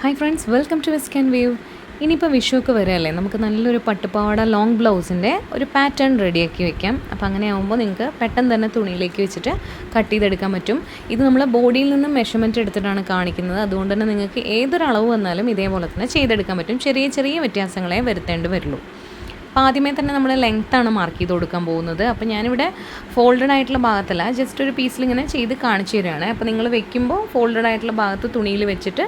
Hi friends, welcome to west can view. ഇനിയിപ്പോൾ വിഷുവൊക്കെ വരികയല്ലേ, നമുക്ക് നല്ലൊരു പട്ടുപാവാട ലോങ് ബ്ലൗസിൻ്റെ ഒരു പാറ്റേൺ റെഡിയാക്കി വെക്കാം. അപ്പോൾ അങ്ങനെ ആകുമ്പോൾ നിങ്ങൾക്ക് പെട്ടെന്ന് തന്നെ തുണിയിലേക്ക് വെച്ചിട്ട് കട്ട് ചെയ്തെടുക്കാൻ പറ്റും. ഇത് നമ്മൾ ബോഡിയിൽ നിന്ന് മെഷർമെൻറ്റ് എടുത്തിട്ടാണ് കാണിക്കുന്നത്. അതുകൊണ്ട് തന്നെ നിങ്ങൾക്ക് ഏതൊരളവ് വന്നാലും ഇതേപോലെ തന്നെ ചെയ്തെടുക്കാൻ പറ്റും. ചെറിയ ചെറിയ വ്യത്യാസങ്ങളെ വരുത്തേണ്ടി വരുള്ളൂ. അപ്പോൾ ആദ്യമേ തന്നെ നമ്മൾ ലെങ്ത്താണ് മാർക്ക് ചെയ്ത് കൊടുക്കാൻ പോകുന്നത്. അപ്പോൾ ഞാനിവിടെ ഫോൾഡഡ് ആയിട്ടുള്ള ഭാഗത്തല്ല, ജസ്റ്റ് ഒരു പീസിൽ ഇങ്ങനെ ചെയ്ത് കാണിച്ചു തരികയാണ്. അപ്പോൾ നിങ്ങൾ വെക്കുമ്പോൾ ഫോൾഡഡ് ആയിട്ടുള്ള ഭാഗത്ത് തുണിയിൽ വെച്ചിട്ട്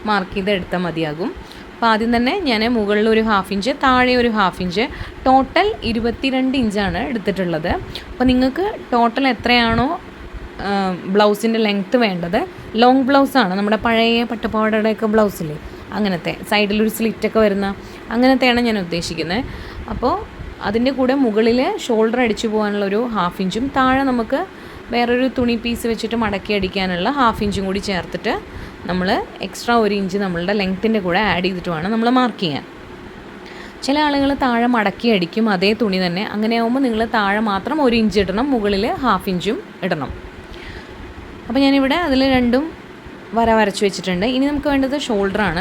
മാർക്ക് ചെയ്ത് എടുത്താൽ മതിയാകും. അപ്പോൾ ആദ്യം തന്നെ ഞാൻ മുകളിൽ ഒരു 1/2 ഇഞ്ച്, താഴെ ഒരു 1/2 ഇഞ്ച്, ടോട്ടൽ 22 ഇഞ്ചാണ് എടുത്തിട്ടുള്ളത്. അപ്പോൾ നിങ്ങൾക്ക് ടോട്ടൽ എത്രയാണോ ബ്ലൗസിൻ്റെ ലെങ്ത്ത് വേണ്ടത്, ലോങ് ബ്ലൗസാണ്, നമ്മുടെ പഴയ പട്ടുപാവാടയുടെയൊക്കെ ബ്ലൗസില്ലേ അങ്ങനത്തെ സൈഡിലൊരു സ്ലിറ്റൊക്കെ വരുന്ന അങ്ങനത്തെയാണ് ഞാൻ ഉദ്ദേശിക്കുന്നത്. അപ്പോൾ അതിൻ്റെ കൂടെ മുകളിൽ ഷോൾഡർ അടിച്ചു പോകാനുള്ളൊരു 1/2 ഇഞ്ചും താഴെ നമുക്ക് വേറൊരു തുണി പീസ് വെച്ചിട്ട് മടക്കി അടിക്കാനുള്ള 1/2 ഇഞ്ചും കൂടി ചേർത്തിട്ട് നമ്മൾ എക്സ്ട്രാ 1 ഇഞ്ച് നമ്മളുടെ ലെങ്ത്തിൻ്റെ കൂടെ ആഡ് ചെയ്തിട്ട് വേണം നമ്മൾ മാർക്ക് ചെയ്യാൻ. ചില ആളുകൾ താഴെ മടക്കി അടിക്കും അതേ തുണി തന്നെ. അങ്ങനെ ആകുമ്പോൾ നിങ്ങൾ താഴെ മാത്രം 1 ഇഞ്ച് ഇടണം, മുകളിൽ 1/2 ഇഞ്ചും ഇടണം. അപ്പോൾ ഞാനിവിടെ അതിൽ രണ്ടും വരച്ചു വെച്ചിട്ടുണ്ട്. ഇനി നമുക്ക് വേണ്ടത് ഷോൾഡറാണ്.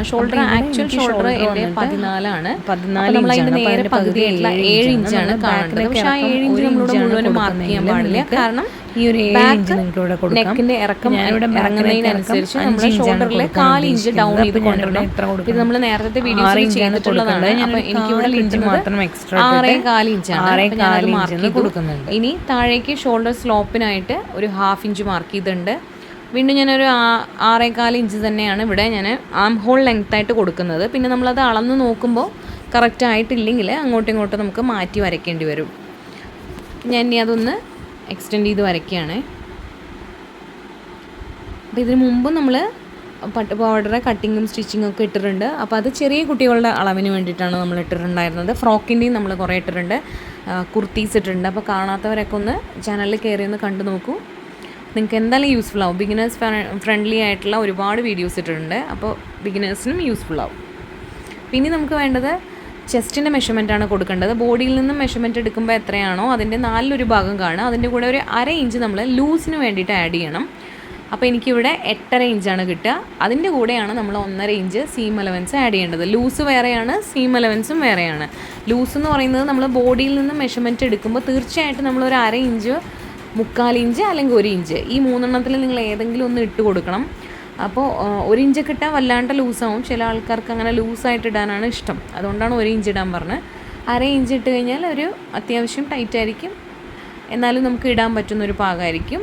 ആക്ച്വൽ ഷോൾഡർ എൻ്റെ 14 നമ്മളതിൻ്റെ നേരെ പകുതിയായിട്ടുള്ള 7 ഇഞ്ചാണ് കാണേണ്ടത്. പക്ഷേ ആ 7 ഇഞ്ച് നമ്മളോട് മുഴുവനും മാർക്ക് ചെയ്യാൻ പാടില്ല. കാരണം ഈ ഒരു 7 ഇഞ്ച് നിങ്ങൾക്കിവിടെ കൊടുക്കാം. നെക്കിൻ്റെ ഇറങ്ങുന്നതിനനുസരിച്ച് നമ്മൾ ഷോൾഡറിൽ 1/4 ഇഞ്ച് ഡൗൺ ചെയ്ത് കൊണ്ടുവരണം. ഇത് നമ്മൾ നേരത്തെ വീഡിയോസിൽ ചെയ്തിട്ടുള്ളതാണ്. അപ്പോൾ എനിക്കിവിടെ കിട്ടുന്നത് 6.25 ഇഞ്ചാണ്. ഇനി താഴേക്ക് ഷോൾഡർ സ്ലോപ്പിനായിട്ട് ഒരു 1/2 ഇഞ്ച് മാർക്ക് ചെയ്തിട്ടുണ്ട്. വീണ്ടും ഞാനൊരു 6.25 ഇഞ്ച് തന്നെയാണ് ഇവിടെ ഞാൻ ആം ഹോൾ ലെങ്ത്തായിട്ട് കൊടുക്കുന്നത്. പിന്നെ നമ്മളത് അളന്ന് നോക്കുമ്പോൾ കറക്റ്റ് ആയിട്ടില്ലെങ്കിൽ അങ്ങോട്ടും ഇങ്ങോട്ടും നമുക്ക് മാറ്റി വരയ്ക്കേണ്ടി വരും. ഞാൻ ഇനി അതൊന്ന് എക്സ്റ്റെൻഡ് ചെയ്ത് വരയ്ക്കുകയാണ്. അപ്പോൾ ഇതിന് മുമ്പ് നമ്മൾ പട്ടുപാവാടയുടെ കട്ടിങ്ങും സ്റ്റിച്ചിങ്ങും ഒക്കെ ഇട്ടിട്ടുണ്ട്. അപ്പോൾ അത് ചെറിയ കുട്ടികളുടെ അളവിന് വേണ്ടിയിട്ടാണ് നമ്മൾ ഇട്ടിട്ടുണ്ടായിരുന്നത്. ഫ്രോക്കിൻ്റെയും നമ്മൾ കുറേ ഇട്ടിട്ടുണ്ട്, കുർത്തീസ് ഇട്ടിട്ടുണ്ട്. അപ്പോൾ കാണാത്തവരൊക്കെ ഒന്ന് ചാനലിൽ കയറി ഒന്ന് കണ്ടു നോക്കൂ. നിങ്ങൾക്ക് എന്തായാലും യൂസ്ഫുൾ ആവും. ബിഗിനേഴ്സ് ഫ്രണ്ട്ലി ആയിട്ടുള്ള ഒരുപാട് വീഡിയോസ് ഇട്ടിട്ടുണ്ട്. അപ്പോൾ ബിഗിനേഴ്സിനും യൂസ്ഫുൾ ആവും. പിന്നെ നമുക്ക് വേണ്ടത് ചെസ്റ്റിൻ്റെ മെഷർമെൻറ്റാണ് കൊടുക്കേണ്ടത്. ബോഡിയിൽ നിന്നും മെഷർമെൻറ്റ് എടുക്കുമ്പോൾ എത്രയാണോ അതിൻ്റെ 4 ഭാഗം കാണുക. അതിൻ്റെ കൂടെ ഒരു 1/2 ഇഞ്ച് നമ്മൾ ലൂസിന് വേണ്ടിയിട്ട് ആഡ് ചെയ്യണം. അപ്പോൾ എനിക്കിവിടെ 8.5 ഇഞ്ചാണ് കിട്ടുക. അതിൻ്റെ കൂടെയാണ് നമ്മൾ 1.5 ഇഞ്ച് സീം അലവൻസ് ആഡ് ചെയ്യേണ്ടത്. ലൂസ് വേറെയാണ്, സീം അലവൻസും വേറെയാണ്. ലൂസ് എന്ന് പറയുന്നത് നമ്മൾ ബോഡിയിൽ നിന്നും മെഷർമെൻറ്റ് എടുക്കുമ്പോൾ തീർച്ചയായിട്ടും നമ്മളൊരു 1/2 ഇഞ്ച്, 3/4 ഇഞ്ച് അല്ലെങ്കിൽ 1 ഇഞ്ച്, ഈ 3 നിങ്ങൾ ഏതെങ്കിലും ഒന്ന് ഇട്ട് കൊടുക്കണം. അപ്പോൾ 1 ഇഞ്ചൊക്കെ ഇട്ടാൽ വല്ലാണ്ട് ലൂസാവും. ചില ആൾക്കാർക്ക് അങ്ങനെ ലൂസായിട്ട് ഇടാനാണ് ഇഷ്ടം. അതുകൊണ്ടാണ് 1 ഇഞ്ച് ഇടാൻ പറഞ്ഞത്. 1/2 ഇഞ്ച് ഇട്ട് കഴിഞ്ഞാൽ ഒരു അത്യാവശ്യം ടൈറ്റായിരിക്കും, എന്നാലും നമുക്ക് ഇടാൻ പറ്റുന്നൊരു പാകമായിരിക്കും.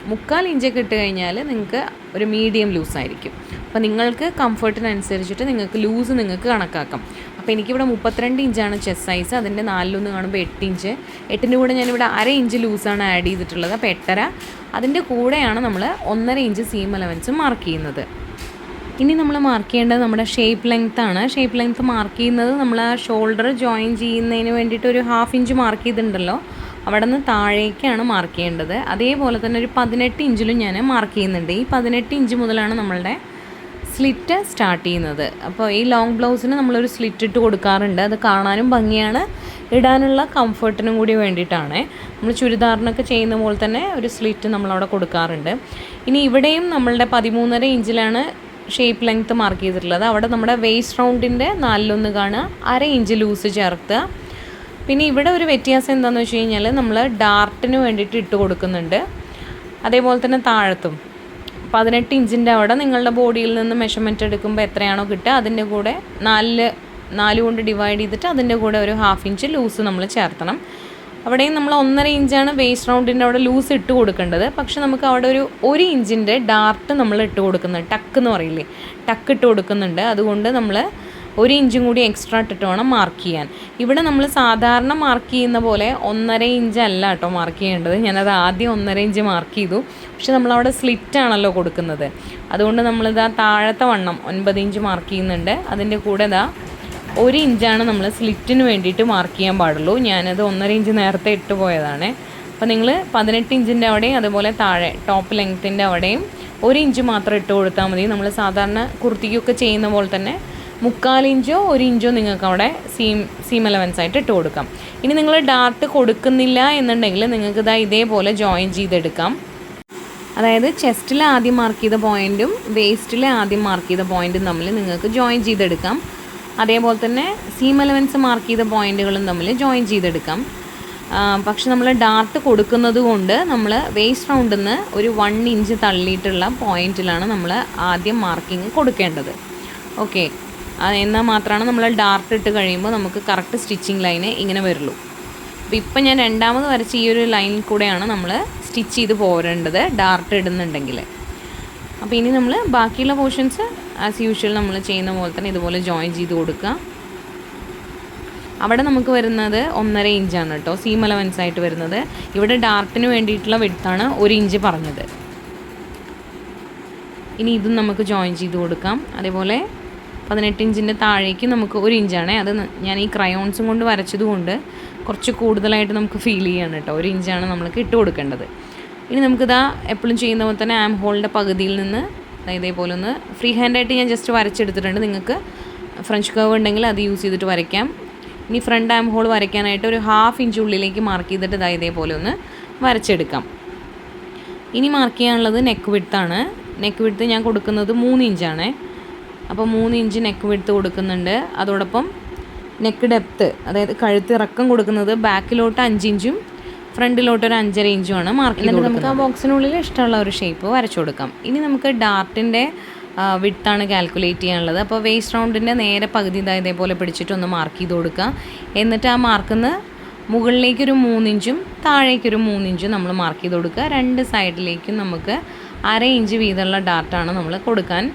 3/4 ഇഞ്ചൊക്കെ ഇട്ട് കഴിഞ്ഞാൽ നിങ്ങൾക്ക് ഒരു മീഡിയം ലൂസായിരിക്കും. അപ്പോൾ നിങ്ങൾക്ക് കംഫർട്ടിനനുസരിച്ചിട്ട് നിങ്ങൾക്ക് ലൂസ് നിങ്ങൾക്ക് കണക്കാക്കാം. അപ്പോൾ എനിക്കിവിടെ 32 ഇഞ്ചാണ് ചെസ്റ്റ് സൈസ്. അതിൻ്റെ 4 കാണുമ്പോൾ 8 ഇഞ്ച്. 8ൻ്റെ കൂടെ ഞാനിവിടെ 1/2 ഇഞ്ച് ലൂസാണ് ആഡ് ചെയ്തിട്ടുള്ളത്. അപ്പോൾ 8.5. അതിൻ്റെ കൂടെയാണ് നമ്മൾ 1.5 ഇഞ്ച് സീം അലവൻസ് മാർക്ക് ചെയ്യുന്നത്. ഇനി നമ്മൾ മാർക്ക് ചെയ്യേണ്ടത് നമ്മുടെ ഷേപ്പ് ലെങ്ത്താണ്. ഷേപ്പ് ലെങ്ത്ത് മാർക്ക് ചെയ്യുന്നത് നമ്മൾ ആ ഷോൾഡർ ജോയിൻ ചെയ്യുന്നതിന് വേണ്ടിയിട്ട് ഒരു 1/2 ഇഞ്ച് മാർക്ക് ചെയ്തിട്ടുണ്ടല്ലോ, അവിടെ നിന്ന് താഴേക്കാണ് മാർക്ക് ചെയ്യേണ്ടത്. അതേപോലെ തന്നെ ഒരു 18 ഇഞ്ചിലും ഞാൻ മാർക്ക് ചെയ്യുന്നുണ്ട്. ഈ 18 ഇഞ്ച് മുതലാണ് നമ്മളുടെ സ്ലിറ്റ് സ്റ്റാർട്ട് ചെയ്യുന്നത്. അപ്പോൾ ഈ ലോങ് ബ്ലൗസിന് നമ്മളൊരു സ്ലിറ്റ് ഇട്ട് കൊടുക്കാറുണ്ട്. അത് കാണാനും ഭംഗിയാണ്, ഇടാനുള്ള കംഫർട്ടിനും കൂടി വേണ്ടിയിട്ടാണ്. നമ്മൾ ചുരിദാറിനൊക്കെ ചെയ്യുന്ന പോലെ തന്നെ ഒരു സ്ലിറ്റ് നമ്മളവിടെ കൊടുക്കാറുണ്ട്. ഇനി ഇവിടെയും നമ്മളുടെ 13.5 ഇഞ്ചിലാണ് ഷേപ്പ് ലെങ്ത്ത് മാർക്ക് ചെയ്തിട്ടുള്ളത്. അവിടെ നമ്മുടെ വേസ്റ്റ് റൗണ്ടിൻ്റെ 4 കാണുക, 1/2 ഇഞ്ച് ലൂസ് ചേർത്തുക. പിന്നെ ഇവിടെ ഒരു വ്യത്യാസം എന്താണെന്ന് വെച്ച് കഴിഞ്ഞാൽ നമ്മൾ ഡാർട്ടിന് വേണ്ടിയിട്ട് ഇട്ട് കൊടുക്കുന്നുണ്ട്. അതേപോലെ തന്നെ താഴത്തും 18 ഇഞ്ചിൻ്റെ അവിടെ നിങ്ങളുടെ ബോഡിയിൽ നിന്ന് മെഷർമെൻറ്റ് എടുക്കുമ്പോൾ എത്രയാണോ കിട്ടുക അതിൻ്റെ കൂടെ 4 കൊണ്ട് ഡിവൈഡ് ചെയ്തിട്ട് അതിൻ്റെ കൂടെ ഒരു 1/2 ഇഞ്ച് ലൂസ് നമ്മൾ ചേർത്തണം. അവിടെയും നമ്മൾ 1.5 ഇഞ്ചാണ് വേസ്റ്റ് റൗണ്ടിൻ്റെ അവിടെ ലൂസ് ഇട്ട് കൊടുക്കേണ്ടത്. പക്ഷെ നമുക്ക് അവിടെ ഒരു 1 ഇഞ്ചിൻ്റെ ഡാർട്ട് നമ്മൾ ഇട്ട് കൊടുക്കുന്നുണ്ട്. ടക്ക് എന്ന് പറയില്ലേ, ടക്ക് ഇട്ട് കൊടുക്കുന്നുണ്ട്. അതുകൊണ്ട് നമ്മൾ 1 ഇഞ്ചും കൂടി എക്സ്ട്രാ ഇട്ടിട്ട് വേണം മാർക്ക് ചെയ്യാൻ. ഇവിടെ നമ്മൾ സാധാരണ മാർക്ക് ചെയ്യുന്ന പോലെ 1.5 ഇഞ്ച് അല്ല കേട്ടോ മാർക്ക് ചെയ്യേണ്ടത്. ഞാനത് ആദ്യം 1.5 ഇഞ്ച് മാർക്ക് ചെയ്തു. പക്ഷെ നമ്മളവിടെ സ്ലിറ്റ് ആണല്ലോ കൊടുക്കുന്നത്. അതുകൊണ്ട് നമ്മളിതാ താഴത്തെ വണ്ണം 9 ഇഞ്ച് മാർക്ക് ചെയ്യുന്നുണ്ട്. അതിൻ്റെ കൂടെ 1 ഇഞ്ചാണ് നമ്മൾ സ്ലിറ്റിന് വേണ്ടിയിട്ട് മാർക്ക് ചെയ്യാൻ പാടുള്ളൂ. ഞാനത് 1.5 ഇഞ്ച് നേരത്തെ ഇട്ട് പോയതാണ്. അപ്പോൾ നിങ്ങൾ 18 ഇഞ്ചിൻ്റെ അവിടെയും അതുപോലെ താഴെ ടോപ്പ് ലെങ്ത്തിൻ്റെ അവിടെയും 1 ഇഞ്ച് മാത്രം ഇട്ട് കൊടുത്താൽ മതി. നമ്മൾ സാധാരണ കുർത്തിക്കൊക്കെ ചെയ്യുന്ന പോലെ തന്നെ 3/4 ഇഞ്ചോ 1 ഇഞ്ചോ നിങ്ങൾക്ക് അവിടെ സീം അലവൻസ് ആയിട്ട് ഇട്ട് കൊടുക്കാം. ഇനി നിങ്ങൾ ഡാർട്ട് കൊടുക്കുന്നില്ല എന്നുണ്ടെങ്കിൽ നിങ്ങൾക്ക് ഇതേപോലെ ജോയിൻ ചെയ്തെടുക്കാം. അതായത് ചെസ്റ്റിൽ ആദ്യം മാർക്ക് ചെയ്ത പോയിൻറ്റും വേസ്റ്റിൽ ആദ്യം മാർക്ക് ചെയ്ത പോയിൻറ്റും തമ്മിൽ നിങ്ങൾക്ക് ജോയിൻ ചെയ്തെടുക്കാം. അതേപോലെ തന്നെ സീം അലവൻസ് മാർക്ക് ചെയ്ത പോയിൻറ്റുകളും തമ്മിൽ ജോയിൻ ചെയ്തെടുക്കാം. പക്ഷെ നമ്മൾ ഡാർട്ട് കൊടുക്കുന്നത് കൊണ്ട് നമ്മൾ വേസ്റ്റ് റൗണ്ടിൽ നിന്ന് ഒരു 1 ഇഞ്ച് തള്ളിയിട്ടുള്ള പോയിൻറ്റിലാണ് നമ്മൾ ആദ്യം മാർക്കിങ് കൊടുക്കേണ്ടത്. ഓക്കെ, എന്നാൽ മാത്രമാണ് നമ്മൾ ഡാർട്ട് ഇട്ട് കഴിയുമ്പോൾ നമുക്ക് കറക്റ്റ് സ്റ്റിച്ചിങ് ലൈന് ഇങ്ങനെ വരുള്ളൂ. അപ്പോൾ ഇപ്പം ഞാൻ രണ്ടാമത് വരച്ച ഈ ഒരു ലൈനിൽ കൂടെയാണ് നമ്മൾ സ്റ്റിച്ച് ചെയ്ത് പോരേണ്ടത് ഡാർട്ട് ഇടുന്നുണ്ടെങ്കിൽ. അപ്പോൾ ഇനി നമ്മൾ ബാക്കിയുള്ള പോർഷൻസ് ആസ് യൂഷ്വൽ നമ്മൾ ചെയ്യുന്ന പോലെ തന്നെ ഇതുപോലെ ജോയിൻ ചെയ്ത് കൊടുക്കുക. അവിടെ നമുക്ക് വരുന്നത് 1.5 ഇഞ്ചാണ് കേട്ടോ സീം അലവൻസ് ആയിട്ട് വരുന്നത്. ഇവിടെ ഡാർട്ടിന് വേണ്ടിയിട്ടുള്ള വിഡ്ത്താണ് 1 ഇഞ്ച് പറഞ്ഞത്. ഇനി ഇതും നമുക്ക് ജോയിൻ ചെയ്ത് കൊടുക്കാം. അതേപോലെ 18 ഇഞ്ചിൻ്റെ താഴേക്ക് നമുക്ക് 1 ഇഞ്ചാണ്. അത് ഞാൻ ഈ ക്രയോൺസും കൊണ്ട് വരച്ചത് കൊണ്ട് കുറച്ച് കൂടുതലായിട്ട് നമുക്ക് ഫീൽ ചെയ്യാണ് കേട്ടോ. 1 ഇഞ്ചാണ് നമ്മൾക്ക് ഇട്ട് കൊടുക്കേണ്ടത്. ഇനി നമുക്കിതാ എപ്പോഴും ചെയ്യുന്ന പോലെ തന്നെ ആം ഹോളിൻ്റെ പകുതിയിൽ നിന്ന് ഇതേപോലെ ഒന്ന് ഫ്രീ ഹാൻഡായിട്ട് ഞാൻ ജസ്റ്റ് വരച്ചെടുത്തിട്ടുണ്ട്. നിങ്ങൾക്ക് ഫ്രഞ്ച് കർവ് ഉണ്ടെങ്കിൽ അത് യൂസ് ചെയ്തിട്ട് വരയ്ക്കാം. ഇനി ഫ്രണ്ട് ആം ഹോൾ വരയ്ക്കാനായിട്ട് ഒരു 1/2 ഇഞ്ച് ഉള്ളിലേക്ക് മാർക്ക് ചെയ്തിട്ട് ഇതേപോലെ ഒന്ന് വരച്ചെടുക്കാം. ഇനി മാർക്ക് ചെയ്യാനുള്ളത് നെക്ക് വിഡ്ത്താണ്. നെക്ക് വിഡ്ത്ത് ഞാൻ കൊടുക്കുന്നത് 3 ഇഞ്ചാണ്. അപ്പോൾ 3 ഇഞ്ച് നെക്ക് വിഡ്ത്ത് കൊടുക്കുന്നുണ്ട്. അതോടൊപ്പം നെക്ക് ഡെപ്ത്ത്, അതായത് കഴുത്ത് ഇറക്കം കൊടുക്കുന്നത് ബാക്കിലോട്ട് 5 ഇഞ്ചും ഫ്രണ്ടിലോട്ട് ഒരു 5.5 ഇഞ്ചുമാണ് മാർക്ക് ചെയ്ത് കൊടുക്കുന്നത്. നമുക്ക് ആ ബോക്സിനുള്ളിൽ ഇഷ്ടമുള്ള ഒരു ഷേപ്പ് വരച്ചു കൊടുക്കാം. ഇനി നമുക്ക് ഡാർട്ടിൻ്റെ വിഡ്ത്താണ് കാൽക്കുലേറ്റ് ചെയ്യാനുള്ളത്. അപ്പോൾ വേസ്റ്റ് റൗണ്ടിൻ്റെ നേരെ പകുതി ഇതേപോലെ പിടിച്ചിട്ട് ഒന്ന് മാർക്ക് ചെയ്ത് കൊടുക്കുക. എന്നിട്ട് ആ മാർക്കിന്ന് മുകളിലേക്കൊരു 3 ഇഞ്ചും താഴേക്കൊരു 3 ഇഞ്ചും നമ്മൾ മാർക്ക് ചെയ്ത് കൊടുക്കുക. 2 സൈഡിലേക്കും നമുക്ക് 1/2 ഇഞ്ച് വീതമുള്ള ഡാർട്ടാണ് നമ്മൾ കൊടുക്കാൻ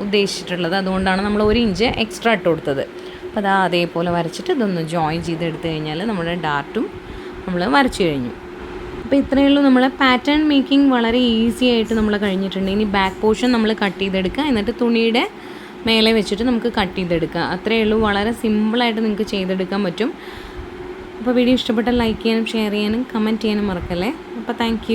ഉദ്ദേശിച്ചിട്ടുള്ളത്. അതുകൊണ്ടാണ് നമ്മൾ 1 ഇഞ്ച് എക്സ്ട്രാ ഇട്ട് കൊടുത്തത്. അപ്പോൾ അതേപോലെ വരച്ചിട്ട് ഇതൊന്ന് ജോയിൻ ചെയ്തെടുത്ത് കഴിഞ്ഞാൽ നമ്മുടെ ഡാർട്ടും നമ്മൾ വരച്ചു കഴിഞ്ഞു. അപ്പോൾ ഇത്രയേ ഉള്ളൂ. നമ്മളെ പാറ്റേൺ മേക്കിംഗ് വളരെ ഈസി ആയിട്ട് നമ്മൾ കഴിഞ്ഞിട്ടുണ്ട്. ഇനി ബാക്ക് പോർഷൻ നമ്മൾ കട്ട് ചെയ്തെടുക്കുക. എന്നിട്ട് തുണിയുടെ മേലെ വെച്ചിട്ട് നമുക്ക് കട്ട് ചെയ്തെടുക്കുക. അത്രയേ ഉള്ളൂ. വളരെ സിമ്പിളായിട്ട് നിങ്ങൾക്ക് ചെയ്തെടുക്കാൻ പറ്റും. അപ്പോൾ വീഡിയോ ഇഷ്ടപ്പെട്ടാൽ ലൈക്ക് ചെയ്യാനും ഷെയർ ചെയ്യാനും കമൻറ്റ് ചെയ്യാനും മറക്കല്ലേ. അപ്പോൾ താങ്ക്